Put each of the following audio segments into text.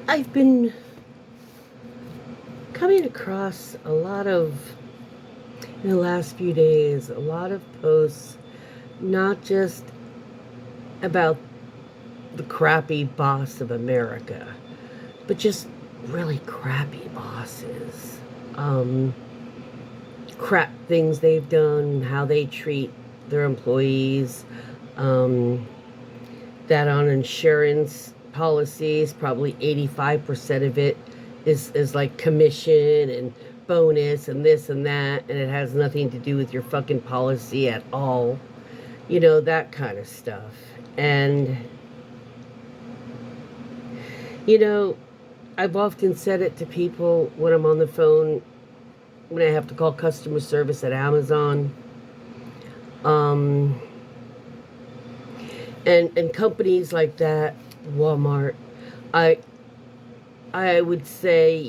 I've been coming across a lot of, in the last few days, a lot of posts, not just about the crappy boss of America, but just really crappy bosses. Um, Crap things they've done, how they treat their employees, um, that on insurance policies, probably 85% of it is like commission and bonus and this and that, and it has nothing to do with your fucking policy at all. You know, that kind of stuff. And, you know, I've often said it to people when I'm on the phone, when I have to call customer service at Amazon. Um, and companies like that, Walmart, I I would say,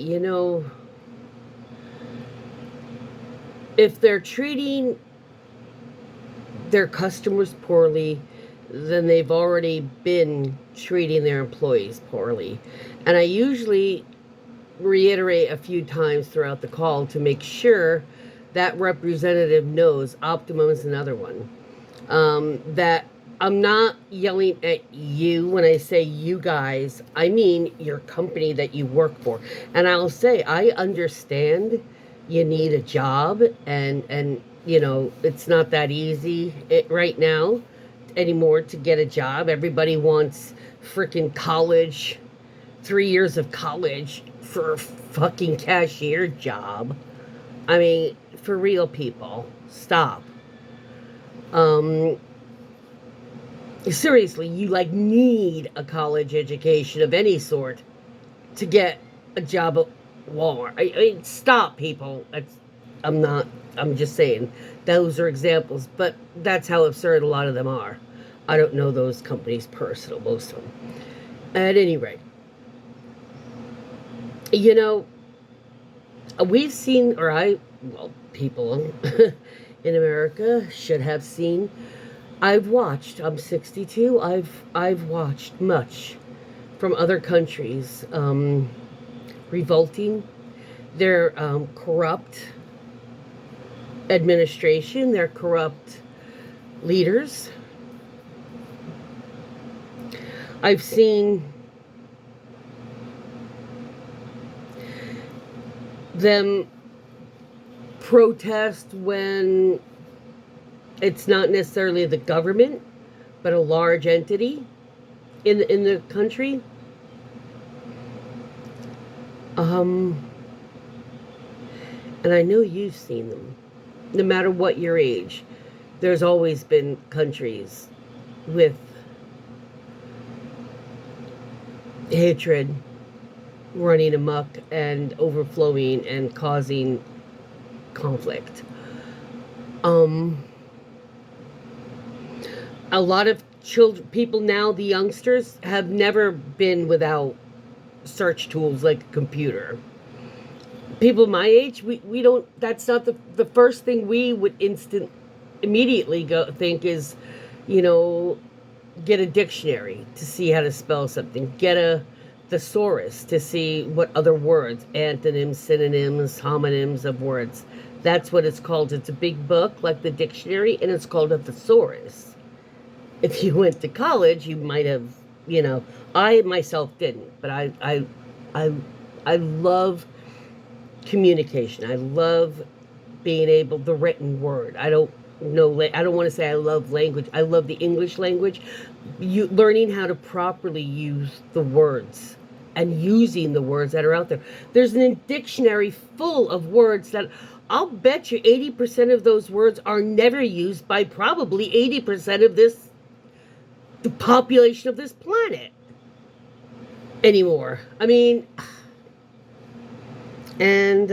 if they're treating their customers poorly, then they've already been treating their employees poorly. And I usually reiterate a few times throughout the call to make sure that representative knows. Optimum is another one. That I'm not yelling at you when I say you guys. I mean your company that you work for. And I'll say I understand you need a job, and it's not that easy right now anymore to get a job. Everybody wants freaking college, 3 years of college for a fucking cashier job. I mean, for real, people, stop. Um, Seriously, you like need a college education of any sort to get a job at Walmart. Stop, people. I'm not. I'm just saying those are examples, but that's how absurd a lot of them are. I don't know those companies personal, most of them. At any rate, you know, we've seen, people in America should have seen. I've watched. I'm 62. I've watched much from other countries revolting, their corrupt administration, their corrupt leaders. I've seen them protest when it's not necessarily the government, but a large entity in the country. Um, and I know you've seen them. No matter what your age, there's always been countries with hatred running amok and overflowing and causing conflict. Um, a lot of people now, the youngsters, have never been without search tools like a computer. People my age, we don't, that's not the first thing we would immediately go think is, you know, get a dictionary to see how to spell something, get a thesaurus to see what other words, antonyms, synonyms, homonyms of words. That's what it's called. It's a big book like the dictionary, and it's called a thesaurus. If you went to college, you might have, I myself didn't, but I, I love communication. I love being able, the written word. I don't know, I don't want to say I love language. I love the English language. Learning how to properly use the words and using the words that are out there. There's a dictionary full of words that I'll bet you 80% of those words are never used by probably 80% of the population of this planet anymore. I mean, and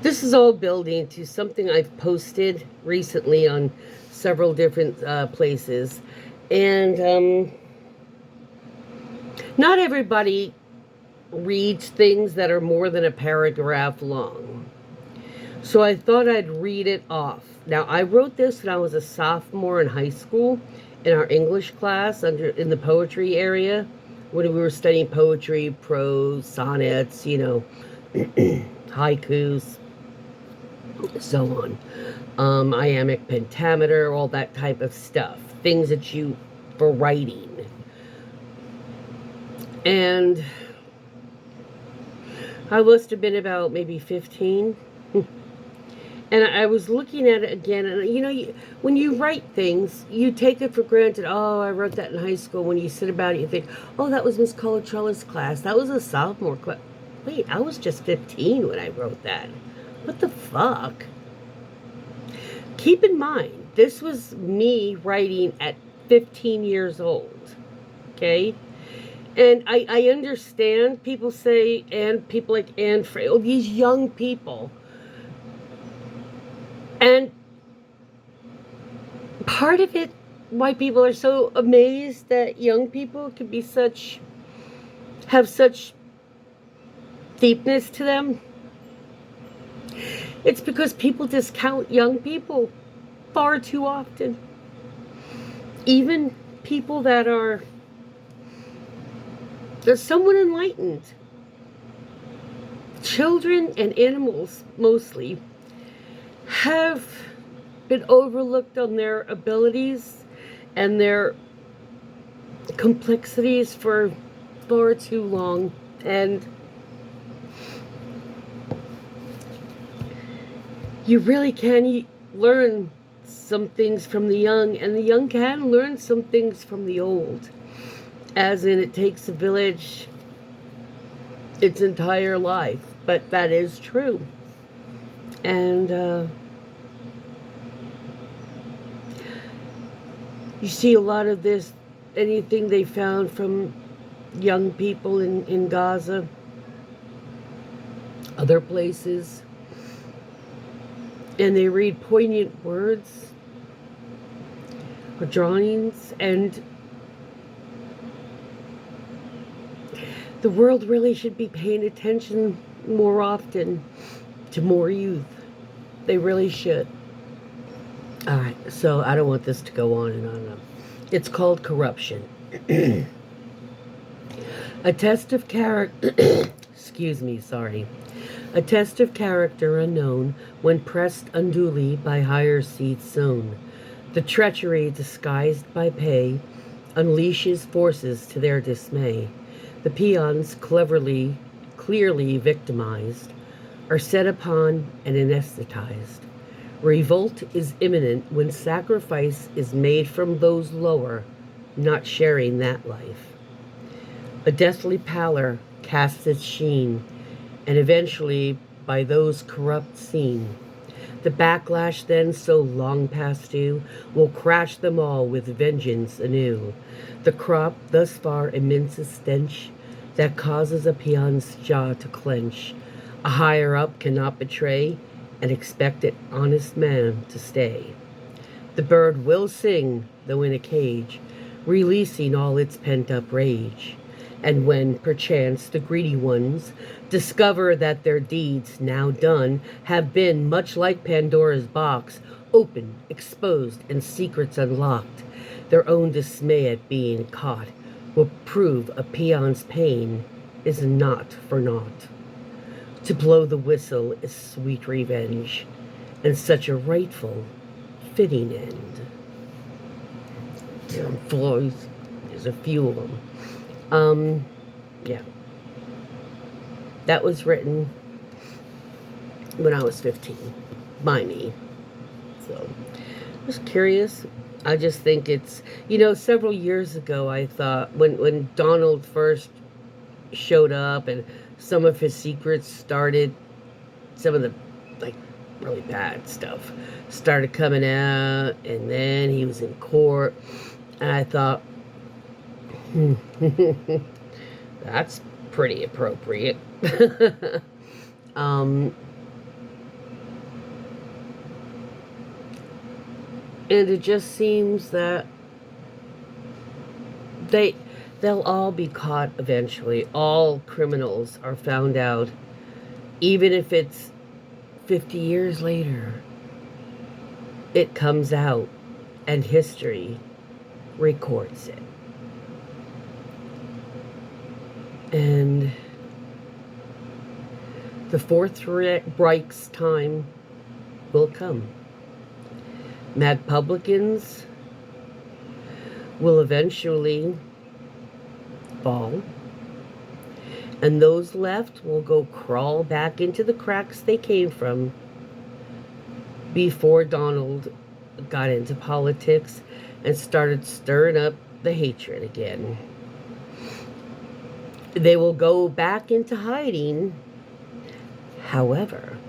this is all building to something I've posted recently on several different places. And not everybody reads things that are more than a paragraph long. So I thought I'd read it off. Now, I wrote this when I was a sophomore in high school in our English class in the poetry area when we were studying poetry, prose, sonnets, haikus, so on. Iambic pentameter, all that type of stuff. Things that you, for writing. And I must have been about maybe 15. And I was looking at it again, and when you write things, you take it for granted. Oh, I wrote that in high school. When you sit about it, you think, oh, that was Miss Colatrella's class. That was a sophomore class. Wait, I was just 15 when I wrote that. What the fuck? Keep in mind, this was me writing at 15 years old. Okay? And I understand people say, and people like Anne Frey, oh, these young people. And part of it, why people are so amazed that young people can be have such deepness to them, it's because people discount young people far too often. Even people that are somewhat enlightened. Children and animals, mostly, have been overlooked on their abilities and their complexities for far too long. And you really can learn some things from the young, and the young can learn some things from the old. As in, it takes a village its entire life. But that is true. And you see a lot of this, anything they found from young people in Gaza, other places, and they read poignant words or drawings, and the world really should be paying attention more often to more youth. They really should. All right, so I don't want this to go on and on and on. It's called Corruption. A test of character, excuse me, sorry. A test of character unknown when pressed unduly by higher seeds sown. The treachery disguised by pay unleashes forces to their dismay. The peons, clearly victimized, are set upon and anesthetized. Revolt is imminent when sacrifice is made from those lower, not sharing that life. A deathly pallor casts its sheen, and eventually by those corrupt seen. The backlash then so long past due will crash them all with vengeance anew. The crop thus far immense a stench that causes a peon's jaw to clench. A higher up cannot betray and expect an honest man to stay. The bird will sing, though in a cage, releasing all its pent-up rage. And when, perchance, the greedy ones discover that their deeds, now done, have been, much like Pandora's box, open, exposed, and secrets unlocked, their own dismay at being caught will prove a peon's pain is not for naught. To blow the whistle is sweet revenge, and such a rightful, fitting end. There's a few of them. Yeah. That was written when I was 15 by me. So, I was curious. I just think it's, several years ago I thought when Donald first showed up and some of his secrets started, some of the really bad stuff started coming out, and then he was in court, and I thought, that's pretty appropriate. And it just seems that they'll all be caught eventually. All criminals are found out, even if it's 50 years later, it comes out and history records it. And the Fourth Reich's time will come. Mad publicans will eventually fall, and those left will go crawl back into the cracks they came from before Donald got into politics and started stirring up the hatred again. They will go back into hiding. However,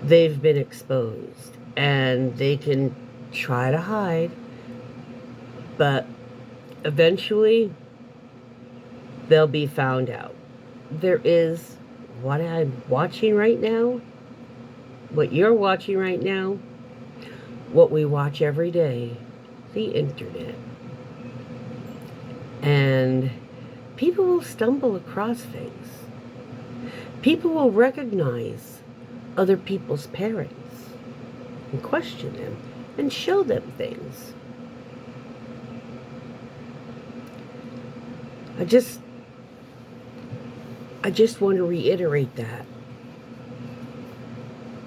they've been exposed and they can try to hide, but eventually they'll be found out. There is what I'm watching right now, what you're watching right now, what we watch every day, the internet. And people will stumble across things. People will recognize other people's parents and question them and show them things. I just want to reiterate that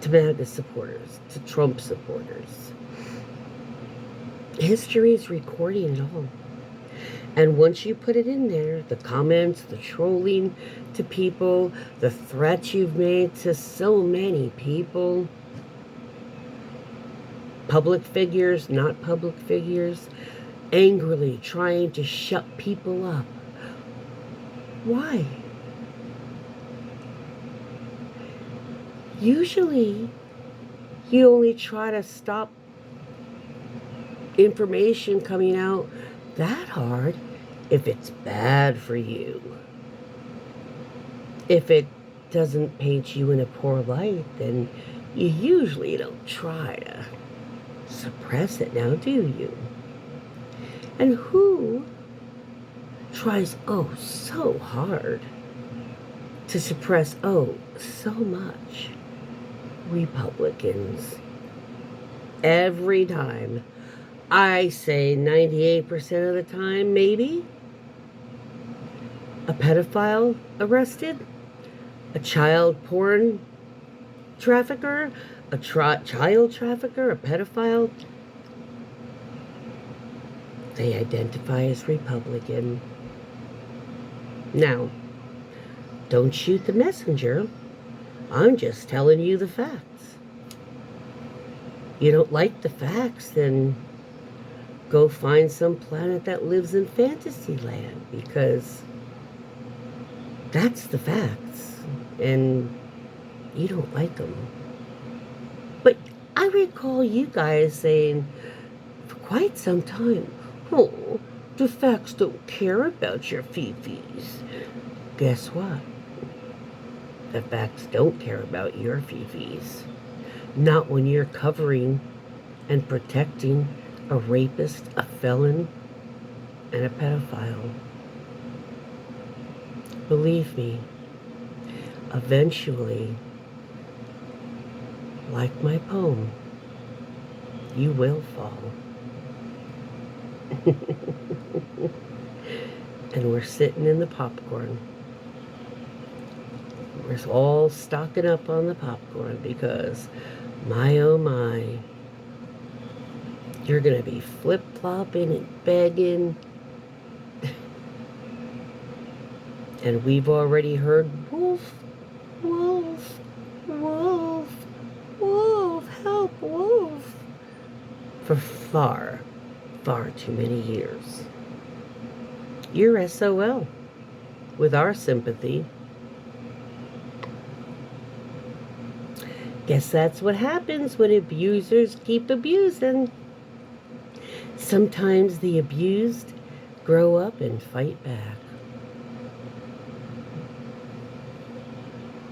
to MAGA supporters, to Trump supporters. History is recording it all. And once you put it in there, the comments, the trolling to people, the threats you've made to so many people, public figures, not public figures, angrily trying to shut people up. Why? Usually, you only try to stop information coming out that hard if it's bad for you. If it doesn't paint you in a poor light, then you usually don't try to suppress it now, do you? And who tries so hard to suppress so much? Republicans. Every time. I say 98% of the time, maybe. A pedophile arrested, a child porn trafficker, a child trafficker, a pedophile, they identify as Republican. Now, don't shoot the messenger. I'm just telling you the facts. You don't like the facts, then go find some planet that lives in fantasy land, because that's the facts, and you don't like them. But I recall you guys saying for quite some time, the facts don't care about your fifis. Guess what? The facts don't care about your fifis. Not when you're covering and protecting a rapist, a felon, and a pedophile. Believe me, eventually, like my poem, you will fall. And we're sitting in the popcorn. We're all stocking up on the popcorn because, my oh my, you're going to be flip-flopping and begging. And we've already heard, wolf, wolf, wolf, wolf, help, wolf, for far, far too many years. You're SOL with our sympathy. Guess that's what happens when abusers keep abusing. Sometimes the abused grow up and fight back.